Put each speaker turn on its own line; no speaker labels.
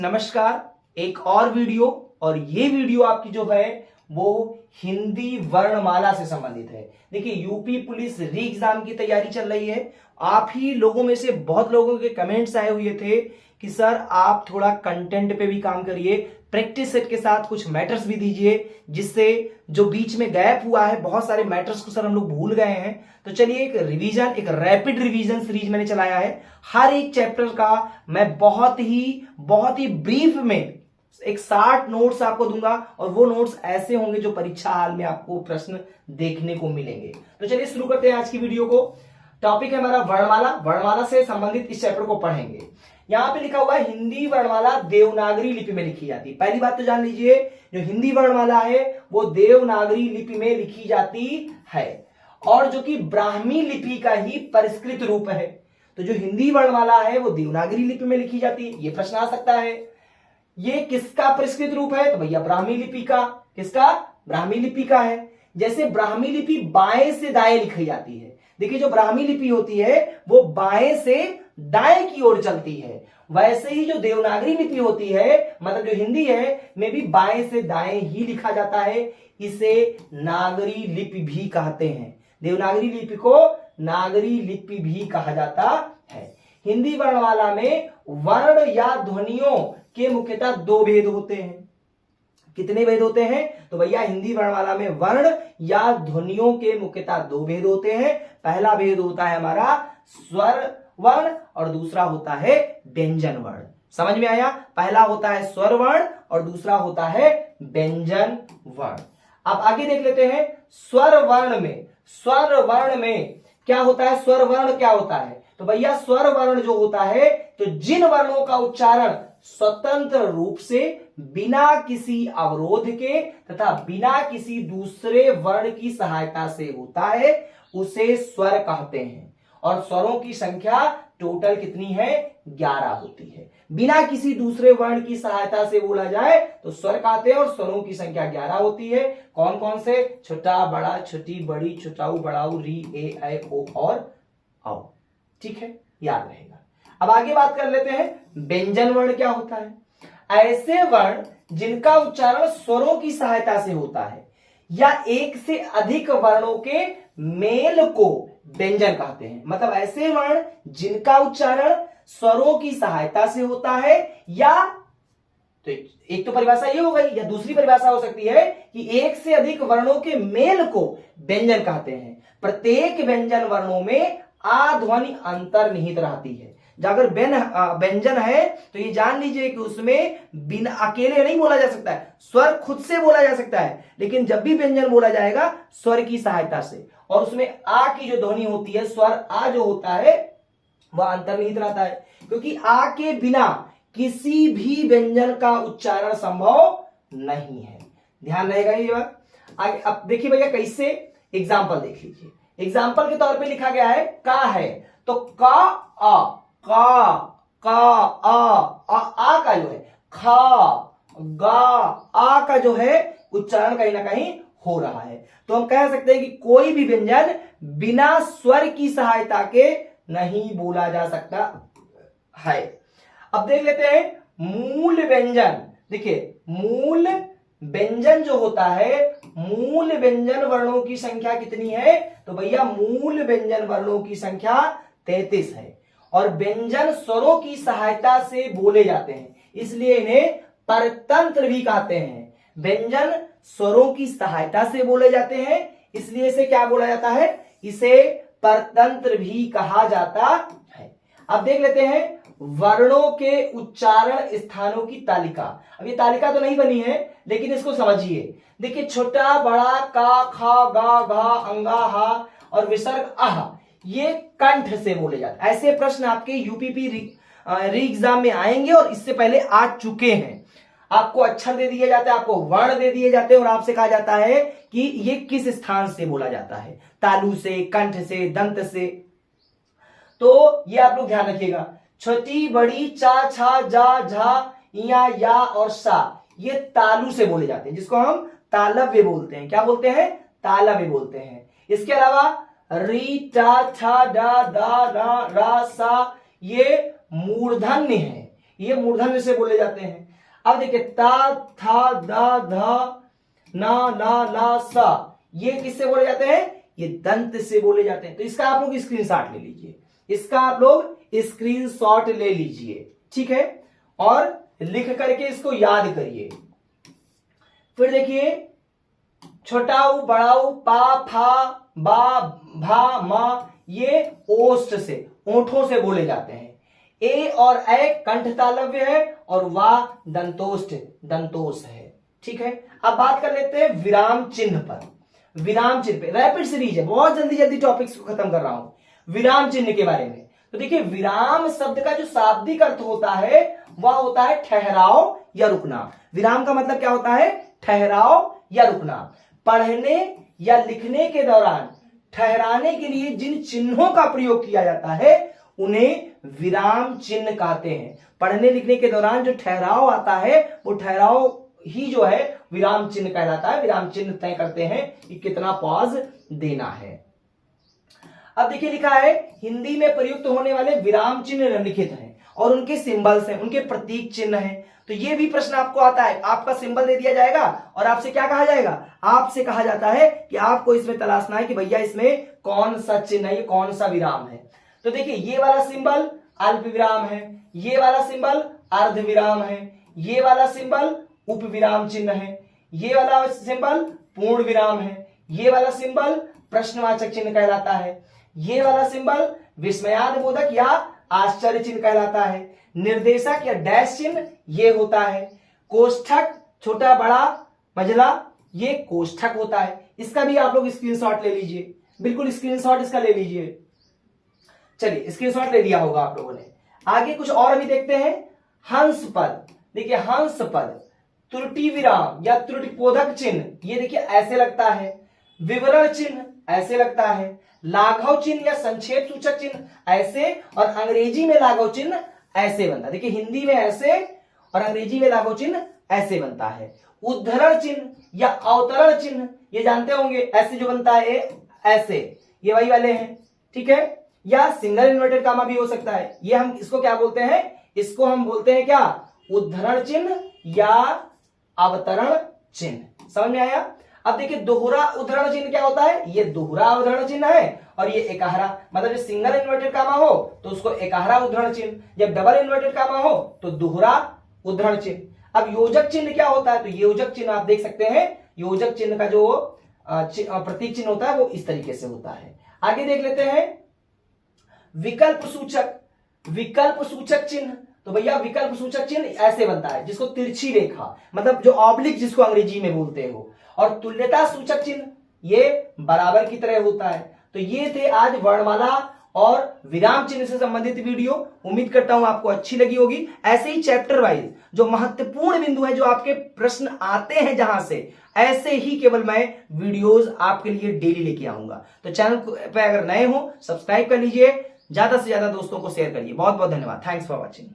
नमस्कार। एक और वीडियो, और ये वीडियो आपकी जो है वो हिंदी वर्णमाला से संबंधित है। देखिए, यूपी पुलिस री एग्जाम की तैयारी चल रही है। आप ही लोगों में से बहुत लोगों के कमेंट्स आए हुए थे कि सर आप थोड़ा कंटेंट पे भी काम करिए, प्रैक्टिस सेट के साथ कुछ मैटर्स भी दीजिए, जिससे जो बीच में गैप हुआ है बहुत सारे मैटर्स को सर हम लोग भूल गए हैं। तो चलिए, एक रिवीजन, एक रैपिड रिवीजन सीरीज मैंने चलाया है। हर एक चैप्टर का मैं बहुत ही ब्रीफ में एक 60 नोट्स आपको दूंगा, और वो नोट्स ऐसे होंगे जो परीक्षा हाल में आपको प्रश्न देखने को मिलेंगे। तो चलिए शुरू करते हैं आज की वीडियो को। टॉपिक है हमारा वर्णमाला। वर्णमाला से संबंधित इस चैप्टर को पढ़ेंगे। यहां पे लिखा हुआ है हिंदी वर्णमाला देवनागरी लिपि में लिखी जाती है। पहली बात तो जान लीजिए, जो हिंदी वर्णमाला है वो देवनागरी लिपि में लिखी जाती है, और जो कि ब्राह्मी लिपि का ही परिष्कृत रूप है। तो जो हिंदी वर्णमाला है वो देवनागरी लिपि में लिखी जाती है। ये प्रश्न आ सकता है, ये किसका परिष्कृत रूप है? तो भैया ब्राह्मी लिपि का। किसका? ब्राह्मी लिपि का है। जैसे ब्राह्मी लिपि बाएं से दाएं लिखी जाती है। देखिए, जो ब्राह्मी लिपि होती है वो बाएं से दाएं की ओर चलती है, वैसे ही जो देवनागरी लिपि होती है, मतलब जो हिंदी है, में भी बाएं से दाएं ही लिखा जाता है। इसे नागरी लिपि भी कहते हैं। देवनागरी लिपि को नागरी लिपि भी कहा जाता है। हिंदी वर्णमाला में वर्ण या ध्वनियों के मुख्यतः दो भेद होते हैं। कितने भेद होते हैं? तो भैया हिंदी वर्णमाला में वर्ण या ध्वनियों के मुख्यतः दो भेद होते हैं। पहला भेद होता है हमारा स्वर वर्ण, और दूसरा होता है व्यंजन वर्ण। समझ में आया? पहला होता है स्वर वर्ण और दूसरा होता है व्यंजन वर्ण। अब आगे देख लेते हैं। स्वर वर्ण में क्या होता है? स्वर वर्ण क्या होता है? तो भैया स्वर वर्ण जो होता है, तो जिन वर्णों का उच्चारण स्वतंत्र रूप से बिना किसी अवरोध के तथा बिना किसी दूसरे वर्ण की सहायता से होता है, उसे स्वर कहते हैं। और स्वरों की संख्या टोटल कितनी है? 11 होती है। बिना किसी दूसरे वर्ण की सहायता से बोला जाए तो स्वर कहते हैं, और स्वरों की संख्या 11 होती है। कौन कौन से? छोटा, बड़ा, छोटी, बड़ी, छोटाऊ, बड़ाऊ, री, ए, ऐ, ओ और औ। ठीक है, याद रहेगा। अब आगे बात कर लेते हैं, व्यंजन वर्ण क्या होता है? ऐसे वर्ण जिनका उच्चारण स्वरों की सहायता से होता है या एक से अधिक वर्णों के मेल को व्यंजन कहते हैं। मतलब ऐसे वर्ण जिनका उच्चारण स्वरों की सहायता से होता है, या तो एक तो परिभाषा ये हो गई, या दूसरी परिभाषा हो सकती है कि एक से अधिक वर्णों के मेल को व्यंजन कहते हैं। प्रत्येक व्यंजन वर्णों में आ ध्वनि अंतर्निहित रहती है। अगर व्यंजन है तो ये जान लीजिए कि उसमें बिना अकेले नहीं बोला जा सकता है, स्वर खुद से बोला जा सकता है, लेकिन जब भी व्यंजन बोला जाएगा स्वर की सहायता से, और उसमें आ की जो ध्वनि होती है, स्वर आ जो होता है, वह अंतर्निहित रहता है, क्योंकि आ के बिना किसी भी व्यंजन का उच्चारण संभव नहीं है। ध्यान रहेगा ये बात। आगे अब देखिए भैया, कैसे एग्जाम्पल देख लीजिए। एग्जाम्पल के तौर पे लिखा गया है का है, तो का आ, आ का जो है खा, गा, आ का जो है उच्चारण कहीं ना कहीं हो रहा है। तो हम कह सकते हैं कि कोई भी व्यंजन बिना स्वर की सहायता के नहीं बोला जा सकता है। अब देख लेते हैं मूल व्यंजन। देखिए, मूल व्यंजन जो होता है, मूल व्यंजन वर्णों की संख्या कितनी है? तो भैया मूल व्यंजन वर्णों की संख्या 33 है, और व्यंजन स्वरों की सहायता से बोले जाते हैं, इसलिए इन्हें परतंत्र भी कहते हैं। व्यंजन स्वरों की सहायता से बोले जाते हैं, इसलिए इसे क्या बोला जाता है? इसे परतंत्र भी कहा जाता है। अब देख लेते हैं वर्णों के उच्चारण स्थानों की तालिका। अब ये तालिका तो नहीं बनी है, लेकिन इसको समझिए। देखिए, छोटा, बड़ा, का, खा, गा, घा, अंगा, हा और विसर्ग आह, ये कंठ से बोले जाते हैं। ऐसे प्रश्न आपके यूपीपी री एग्जाम में आएंगे, और इससे पहले आ चुके हैं। आपको अक्षर दे दिए जाते हैं, आपको वर्ण दे दिए जाते हैं, और आपसे कहा जाता है कि ये किस स्थान से बोला जाता है, तालु से, कंठ से, दंत से। तो ये आप लोग ध्यान रखिएगा। छोटी, बड़ी, चा, छा, जा, झा, या और सा, ये तालु से बोले जाते हैं, जिसको हम तालव्य बोलते हैं। क्या बोलते हैं? तालव्य बोलते हैं। इसके अलावा री, टा, ठा, डा, दा, रा, सा, ये मूर्धन्य है, ये मूर्धन्य से बोले जाते हैं। अब देखिए ता, था, दा, धा, ना, ला, ला, सा, ये किससे बोले जाते हैं? ये दंत से बोले जाते हैं। तो इसका आप लोग स्क्रीनशॉट ले लीजिए, इसका आप लोग स्क्रीनशॉट ले लीजिए, ठीक है, और लिख करके इसको याद करिए। फिर देखिए छोटाऊ, बड़ाऊ, पा, फा, बा, भा, मा, ये ओष्ठ से, ओंठों से बोले जाते हैं। ए और ए कंठ तालव्य है और वाह दंतोष्ठ, दंतोष है, ठीक है। अब बात कर लेते हैं विराम चिन्ह पर। विराम चिन्ह पे रैपिड सीरीज है, बहुत जल्दी जल्दी टॉपिक्स को खत्म कर रहा हूं। विराम चिन्ह के बारे में तो देखिए विराम शब्द का जो शाब्दिक अर्थ होता है वह होता है ठहराव या रुकना। विराम का मतलब क्या होता है? ठहराव या रुकना। पढ़ने या लिखने के दौरान ठहराने के लिए जिन चिन्हों का प्रयोग किया जाता है उन्हें विराम चिन्ह कहते हैं। पढ़ने लिखने के दौरान जो ठहराव आता है वो ठहराव ही जो है विराम चिन्ह कहलाता है। विराम चिन्ह तय करते हैं कि कितना पॉज देना है। अब देखिए लिखा है हिंदी में प्रयुक्त होने वाले विराम चिन्ह निम्नलिखित हैं और उनके सिंबल्स हैं, उनके प्रतीक चिन्ह हैं। तो ये भी प्रश्न आपको आता है, आपका सिंबल दे दिया जाएगा और आपसे क्या कहा जाएगा? आपसे कहा जाता है कि आपको इसमें तलाशना है कि भैया इसमें कौन सा चिन्ह है, कौन सा विराम है। तो देखिए ये वाला सिंबल अल्प विराम है, ये वाला सिंबल अर्ध विराम है, ये वाला सिंबल उप विराम चिन्ह है, ये वाला सिंबल पूर्ण विराम है, ये वाला सिंबल प्रश्नवाचक चिन्ह कहलाता है, ये वाला सिंबल विस्मयादिबोधक या आश्चर्य चिन्ह कहलाता है, निर्देशक या डैश चिन्ह ये होता है, कोष्ठक छोटा बड़ा मझला ये कोष्ठक होता है। इसका भी आप लोग स्क्रीनशॉट ले लीजिए, बिल्कुल स्क्रीनशॉट इसका ले लीजिए। चलिए स्क्रीनशॉट ले लिया होगा आप लोगों ने। आगे कुछ और अभी देखते हैं। हंस पद, देखिए हंस पद त्रुटि विराम या त्रुटिबोधक चिन्ह ये देखिए ऐसे लगता है, विवरण चिन्ह ऐसे लगता है, लाघव चिन्ह या संक्षेप सूचक चिन्ह ऐसे और अंग्रेजी में लाघव चिन्ह ऐसे बनता है। देखिए हिंदी में ऐसे और अंग्रेजी में लाघव चिन्ह ऐसे बनता है। उद्धरण चिन्ह या अवतरण चिन्ह ये जानते होंगे, ऐसे जो बनता है ऐसे, ये वही वाले हैं, ठीक है। या सिंगल इन्वर्टेड कामा भी हो सकता है। ये हम इसको क्या बोलते हैं? इसको हम बोलते हैं क्या? उद्धरण चिन्ह या अवतरण चिन्ह। समझ में आया? अब देखिए दोहरा उद्धरण चिन्ह क्या होता है? ये दोहरा उद्धरण चिन्ह है और ये एकाहरा, मतलब जब सिंगल इन्वर्टेड कामा हो तो उसको एकाहरा उद्धरण चिन्ह, जब डबल इन्वर्टेड कामा हो तो दोहरा उद्धरण चिन्ह। अब योजक चिन्ह क्या होता है? तो योजक चिन्ह आप देख सकते हैं, योजक चिन्ह का जो प्रतीक चिन्ह होता है वो इस तरीके से होता है। आगे देख लेते हैं विकल्प सूचक, विकल्प सूचक चिन्ह। तो भैया विकल्प सूचक चिन्ह ऐसे बनता है जिसको तिरछी रेखा, मतलब जो ऑब्लिक जिसको अंग्रेजी में बोलते हो, और तुल्यता सूचक चिन्ह ये बराबर की तरह होता है। तो ये थे आज वर्णमाला और विराम चिन्ह से संबंधित वीडियो। उम्मीद करता हूं आपको अच्छी लगी होगी। ऐसे ही चैप्टर वाइज जो महत्वपूर्ण बिंदु है, जो आपके प्रश्न आते हैं जहां से, ऐसे ही केवल मैं वीडियोस आपके लिए डेली लेके आऊंगा। तो चैनल पे अगर नए हो सब्सक्राइब कर लीजिए, ज्यादा से ज्यादा दोस्तों को शेयर करिए। बहुत बहुत धन्यवाद। Thanks for watching.